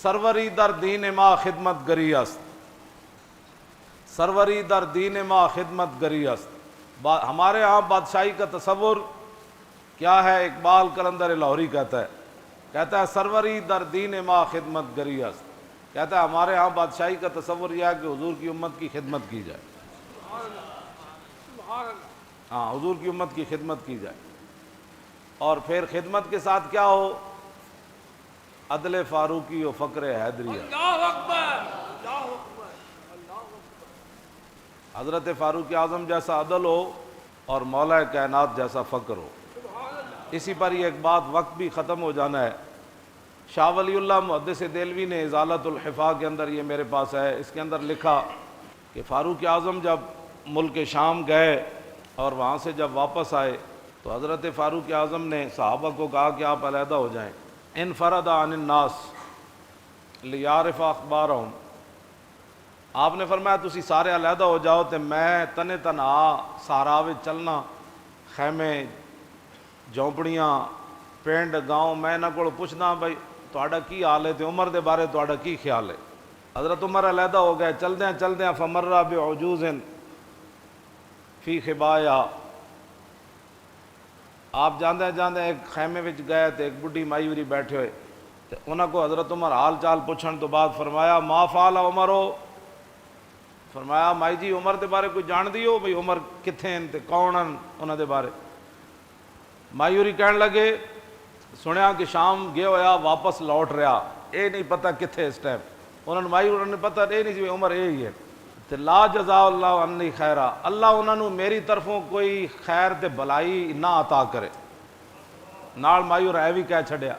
سروری در دین ما خدمت گری است، سروری در دین ما خدمت گری است۔ ہمارے ہاں بادشاہی کا تصور کیا ہے؟ اقبال قلندر لاہوری کہتا ہے سروری در دین ما خدمت گری است، کہتا ہے ہمارے ہاں بادشاہی کا تصور یہ ہے کہ حضور کی امت کی خدمت کی جائے، ہاں حضور کی امت کی خدمت کی جائے، اور پھر خدمت کے ساتھ کیا ہو؟ عدل فاروقی و فقر حیدریہ۔ اللہ اکبر، اللہ اکبر۔ حضرت فاروق اعظم جیسا عدل ہو اور مولا کائنات جیسا فقر ہو۔ اسی پر یہ ایک بات، وقت بھی ختم ہو جانا ہے، شاہ ولی اللہ محدث دہلوی نے ازالۃ الحفاظ کے اندر، یہ میرے پاس ہے، اس کے اندر لکھا کہ فاروق اعظم جب ملک شام گئے اور وہاں سے جب واپس آئے تو حضرت فاروق اعظم نے صحابہ کو کہا کہ آپ علیحدہ ہو جائیں، انفرد عن الناس لیعرف اخبارہم۔ آپ نے فرمایا تسی سارے علیحدہ ہو جاؤ تے میں تنے تنہا صحرا وچ چلنا، خیمے جھونپڑیاں پنڈ گاؤں، میں انہاں کول پوچھنا بھائی تہاڈا کی حال ہے تے عمر دے بارے تہاڈا کی خیال ہے۔ حضرت عمر علیحدہ ہو گئے، چلدیاں فمر بعجوز فی خبایا، آپ جاندے ایک خیمے وچ گئے تے ایک بڈھی مائی وری بیٹھے ہوئے تے انہاں کو حضرت عمر حال چال پوچھن تو بعد فرمایا ما فعل عمرو، فرمایا مائی جی عمر دے بارے کوئی جان دیو بھئی عمر کتھے ہیں تے کون ہیں انہاں دے بارے؟ مائی ہوری کہن لگے سنیا کہ شام گیا ہویا واپس لوٹ رہا، اے نہیں پتہ کتھے اس ٹائم، انہوں نے مائی ہوری نے پتہ اے نہیں سی عمر اے ہی ہے تے لا جزا اللہ عنی خیرہ، اللہ انہوں نے میری طرفوں کوئی خیر تے بلائی نہ عطا کرے۔ نال مائی اور اے بھی کہہ چھڑیا۔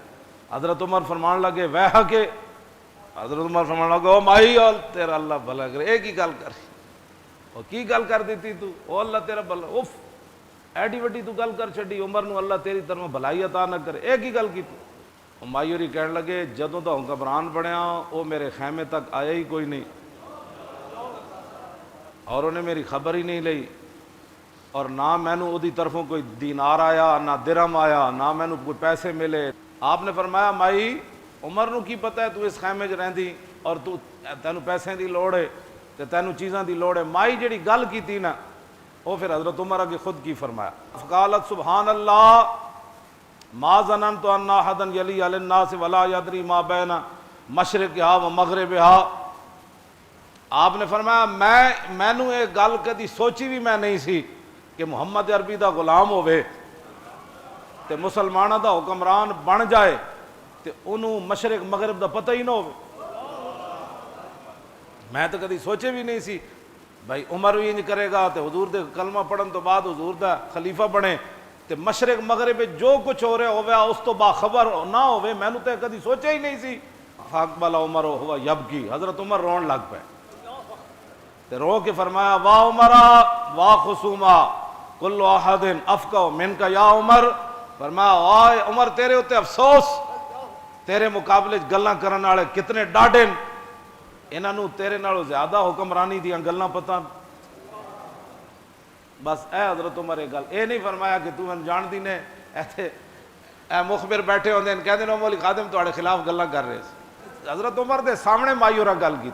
حضرت عمر فرمان لگے ویہ کے، حضرت عمر فرمان لگے او مائی تیرا اللہ بھلا کرے، اے کی گل کر او کی گل کر دیتی تو، او اللہ تیرا بھلا، اف ایڈی وڈی تو گل کر چھڑی، عمر نو اللہ تیری طرف بھلائی عطا نہ کرے، اے کی گل کیتی؟ او مائی ہوری کہن لگے جدوں تو گھبران بنیا او میرے خیمے تک آیا ہی کوئی نہیں، اور انہیں میری خبر ہی نہیں لئی، اور نہ مینوں اودی طرفوں کوئی دینار آیا، نہ درہم آیا، نہ مینوں کوئی پیسے ملے۔ آپ نے فرمایا مائی عمر نو کی پتہ ہے تو اس خیمے 'چ رہندی اور تو تینوں پیسے دی لوڑ ہے تے تینوں چیزاں دی لوڑ ہے۔ مائی جڑی گل کیتی نا وہ پھر حضرت عمر اگے خود کی فرمایا، فقالت سبحان اللہ ما ظننت ان احدا یلی علی الناس ولا یدری ما بین مشرقها و مغربها۔ آپ نے فرمایا مینوں یہ گل کدی سوچی بھی میں نہیں سی کہ محمد عربی دا غلام ہوئے تے مسلمانہ دا حکمران بن جائے تے انہوں مشرق مغرب دا پتہ ہی نہ ہوئے۔ میں تو کدی سوچے بھی نہیں سی بھائی عمر بھی انج کرے گا تے حضور دے کلمہ پڑھن تو بعد حضور دا خلیفہ بنے تے مشرق مغرب جو کچھ ہو رہا ہوئے اس تو باخبر نہ ہوئے، میں نے تو کدی سوچے ہی نہیں سی۔ فاقبل عمر ہوا یبکی، حضرت عمر رون لگ پے تے رو کے فرمایا واہ عمرہ واہ خصومہ کل احد افقہ منکا یا عمر، فرمایا آئے عمر تیرے ہوتے افسوس، تیرے مقابلے گلاں کرن والے کتنے ڈاڈے، انہوں تیرے نالوں زیادہ حکمرانی دیاں گلاں پتہ۔ بس اے حضرت عمر ایک گل اے نہیں فرمایا کہ تو میں جان دی نے ایتھے اے مخبر بیٹھے ہوندے ہیں کہندے نے مولی خادم تواڈے خلاف گلاں کر رہے ہیں، حضرت عمر دے سامنے مایورہ گل کی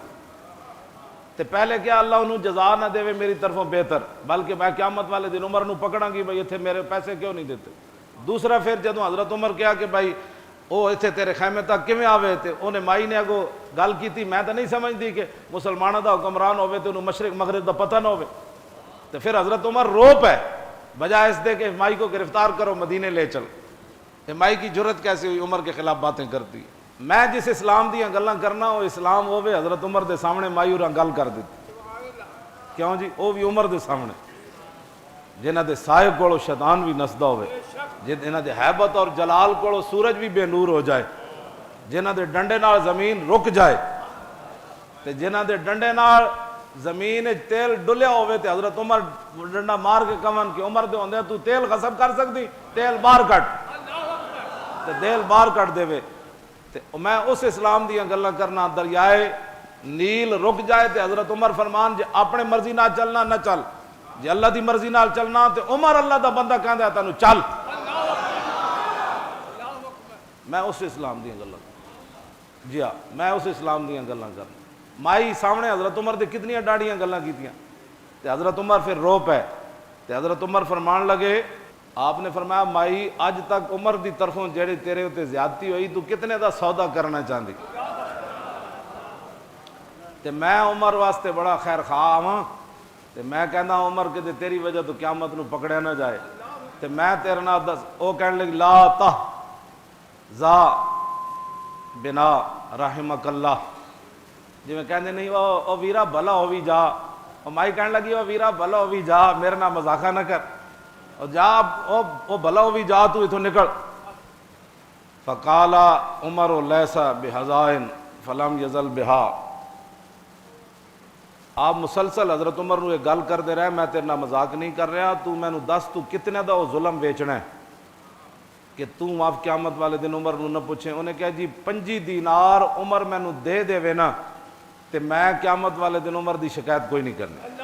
تے پہلے کیا اللہ انہوں جزا نہ دے میری طرفوں بہتر، بلکہ میں قیامت والے دن عمر نو پکڑاں گی بھائی اتھے میرے پیسے کیوں نہیں دیتے۔ دوسرا پھر جدوں حضرت عمر کیا کہ بھائی او اتھے تیرے خیمے تک کیویں آوے تے انہیں مائی نے اگو گل کیتی، میں تو نہیں سمجھتی کہ مسلمانہ دا حکمران ہوئے تے انہوں مشرق مغرب دا پتہ نہ ہوئے، تو پھر حضرت عمر رو پے بجائے اس دے کہ مائی کو گرفتار کرو مدینے لے چل۔ کہ مائی کی جرت کیسے ہوئی عمر کے خلاف باتیں کرتی؟ میں جس اسلام دیاں گلاں کرنا وہ اسلام ہوئے حضرت عمر دے سامنے مائی اور گل کر دیتی، کیوں جی وہ بھی عمر دے سامنے جنہ دے سائے کولو شیطان بھی نسدا ہوئے، جنہ دے حیبت اور جلال کولو سورج بھی بے نور ہو جائے، جنہ دے ڈنڈے نال زمین رک جائے تے جنہ دے ڈنڈے نال زمین تیل ڈلیا ہوئے تے حضرت عمر ڈنڈا مار کے کمن کہ عمر دے ہوندے تو تیل غصب کر سکتی، تیل باہر کٹ تے تیل باہر کٹ دے وے تے میں اس اسلام دیاں گلاں کرنا۔ دریائے نیل رک جائے تے حضرت عمر فرمان جے اپنے مرضی نال چلنا نہ چل، جے اللہ دی مرضی نال چلنا تے عمر اللہ دا بندہ کہندا ہے تینوں چل۔ میں اس اسلام دیاں گلاں جی ہاں میں اس اسلام دیاں گلاں کرنا مائی سامنے حضرت عمر دے کتنی ڈاڑیاں گلاں کیتیاں تے حضرت عمر پھر رو پے تے حضرت عمر فرمان لگے آپ نے فرمایا مائی اج تک عمر دی طرفوں جڑی تیرے اتے زیادتی ہوئی تو کتنے دا سودا کرنا چاہندی تے میں عمر واسطے بڑا خیر خواہ ہاں تے میں کہنا عمر کہ تیری وجہ تو قیامت نو پکڑیا نہ جائے تے میں تیرے نال دس او کہنے لگی لا تہ زا بنا رحمک اللہ جی میں کہندے نہیں او ویرا بھلا ہووی جا او مائی کہنے لگی او ویرا بھلا ہووی جا میرے نال مذاقہ نہ کر او جا او بھلا ہووی جا تو ایتھوں نکل فقال عمر لیس بحزائن فلم یزل بہا آپ مسلسل حضرت عمر نو ایک گل کرتے رہے میں تیرے نال مذاق نہیں کر رہا تو مینوں دس تو کتنے دا وہ ظلم ویچنا ہے کہ تو آپ قیامت والے دن عمر نو نہ پوچھے انہیں کہا جی 5 دینار عمر مینوں دے دے وے نا تے میں قیامت والے دن عمر دی شکایت کوئی نہیں کرنی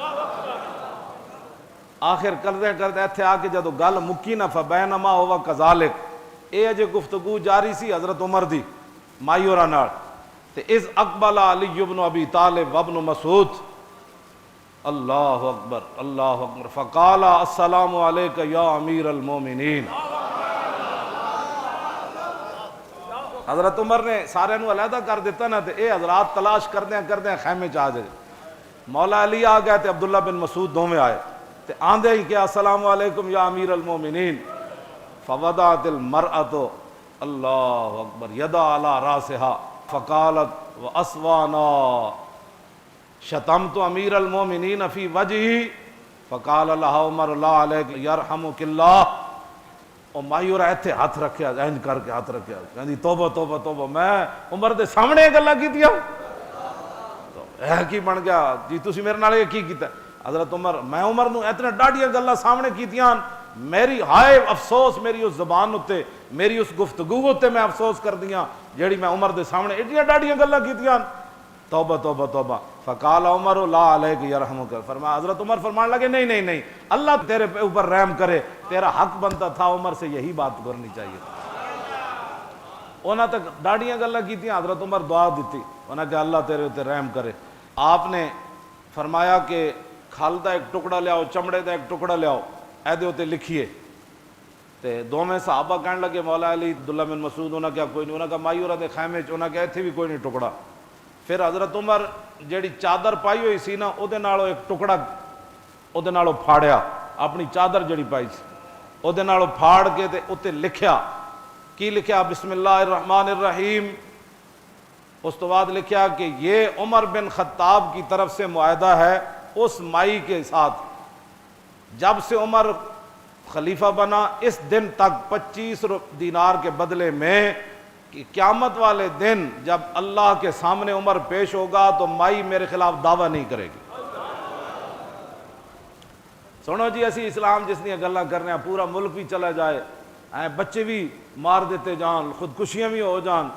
آخر کردے کردے ایتھے آ کے جدو گل مکی نہ فبینما ہوا کذالک اے اجے گفتگو جاری سی حضرت عمر دی مائی ہوراں نال تے اذ اقبل علی بن ابی طالب وابن مسعود اللہ اکبر فقال السلام علیک یا امیر المومنین حضرت عمر نے سارے نو علیحدہ کر دیتا نا تے اے حضرات تلاش کردیں خیمے چ آ جائے مولا علی آ گئے تے عبداللہ بن مسعود دوویں آئے تے آندے ہی کیا السلام علیکم یا امیر المومنین فوضعت المرأة اللہ اکبر یدا علی راسها فقالت واسوانا شتمت امیر المومنین فی وجہی فقال لها عمر لا علیک یرحمک اللہ اور مائی اور ایتھے ہاتھ رکھیا اینج کر کے ہاتھ رکھیا کہندی توبہ توبہ توبہ میں عمر دے سامنے گلاں کیتیاں اے کی بن گیا جی تسی میرے نال کی کیتا حضرت عمر میں عمر نو اتنے ڈاڈیاں گلاں سامنے کیتیاں میری ہائے افسوس میری اس زبان اتے میری اس گفتگو اتے میں افسوس کر دیاں جیڑی میں عمر دے سامنے ایڈیاں ڈاڈیاں گلاں کیتیاں توبہ توبہ توبہ فقال عمر لا علیک یرحمک فرمایا حضرت عمر فرمان لگے نہیں اللہ تیرے اوپر رحم کرے تیرا حق بنتا تھا عمر سے یہی بات کرنی چاہیے انہاں تک ڈاڑیاں گلاں کیتیاں حضرت عمر دعا دیتی انہاں کہ اللہ تیرے اوپر رحم کرے آپ نے فرمایا کہ کھال دا ایک ٹکڑا لیاؤ چمڑے دا ایک ٹکڑا لیاؤ اے دے اوتے لکھیے تے دوویں صحابہ کہنے لگے مولا علی عبداللہ بن مسعود انہاں کیا کوئی نہیں انہاں کا مائی ہوراں دے خیمے چ انہاں کہ ایتھے بھی کوئی نہیں ٹکڑا پھر حضرت عمر جیڑی چادر پائی ہوئی سی نا او دے نالوں ایک ٹکڑا او دے نالوں پھاڑیا اپنی چادر جڑی پائی سی او دے نالوں پھاڑ کے تے اوتے لکھیا کی لکھیا بسم اللہ الرحمن الرحیم اس تو بعد لکھیا کہ یہ عمر بن خطاب کی طرف سے معاہدہ ہے اس مائی کے ساتھ جب سے عمر خلیفہ بنا اس دن تک 25 دینار کے بدلے میں کہ قیامت والے دن جب اللہ کے سامنے عمر پیش ہوگا تو مائی میرے خلاف دعویٰ نہیں کرے گی سنو جی اسی اسلام جس نے گلاں کرنے پورا ملک بھی چلا جائے بچے بھی مار دیتے جان خودکشیاں بھی ہو جان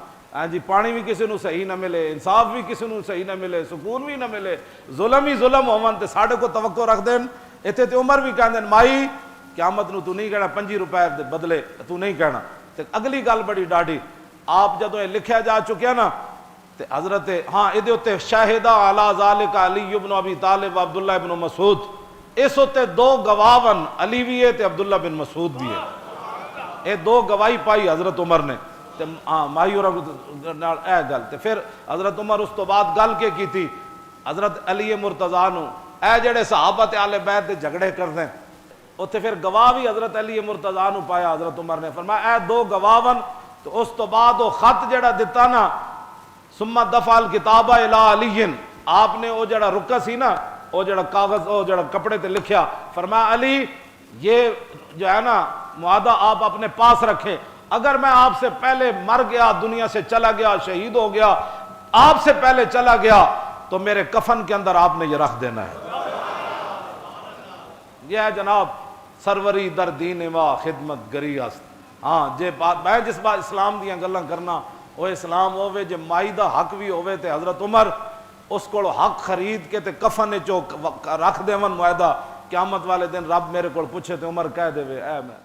جی پانی بھی کسی نو صحیح نہ ملے انصاف بھی کسی نو صحیح نہ ملے سکون بھی نہ ملے ظلم ہی ظلم ہون تے ساڈے کو توقع رکھ دین ایتھے تے عمر بھی کہندے مائی قیامت نو تو نہیں کہنا 5 روپے دے بدلے تو نہیں کہنا تے اگلی گل بڑی ڈاڈی آپ جدوں یہ لکھیا جا چکیا نا تے حضرت ہاں ادھے اوتے شاہدہ علی ذالک علی بن ابی طالب عبداللہ بن مسعود اس اوتے 2 گواہن علی بھی ہے تے عبداللہ بن مسعود بھی ہے اے 2 گواہی پائی حضرت عمر نے تے ہاں مائی اور نال اے گل تے پھر حضرت عمر اس تو بعد گل کے کیتی حضرت علی مرتضیٰ نو اے جڑے صحابہ تے اہل بیت دے جھگڑے کردے اوتھے پھر گواہ بھی حضرت علی مرتضیٰ نو پایا حضرت عمر نے فرمایا اے 2 گواہن تو اس تو بعد وہ خط جڑا دیتا نا ثم دفع الکتاب الی علی آپ نے وہ جڑا رکا سی نا وہ جڑا کاغذ وہ جڑا کپڑے تے لکھیا فرمایا علی یہ جو ہے نا معاہدہ آپ اپنے پاس رکھیں اگر میں آپ سے پہلے مر گیا دنیا سے چلا گیا شہید ہو گیا آپ سے پہلے چلا گیا تو میرے کفن کے اندر آپ نے یہ رکھ دینا ہے یہ ہے جناب سروری در دین وا خدمت گری است ہاں جے بات میں جس بات اسلام دیاں گلاں کرنا وہ اسلام ہوے جے مائی دا حق بھی ہوے تے حضرت عمر اس کو حق خرید کے تے کفن چو رکھ دیون معاہدہ قیامت والے دن رب میرے کو پوچھے تے عمر کہہ دے اے میں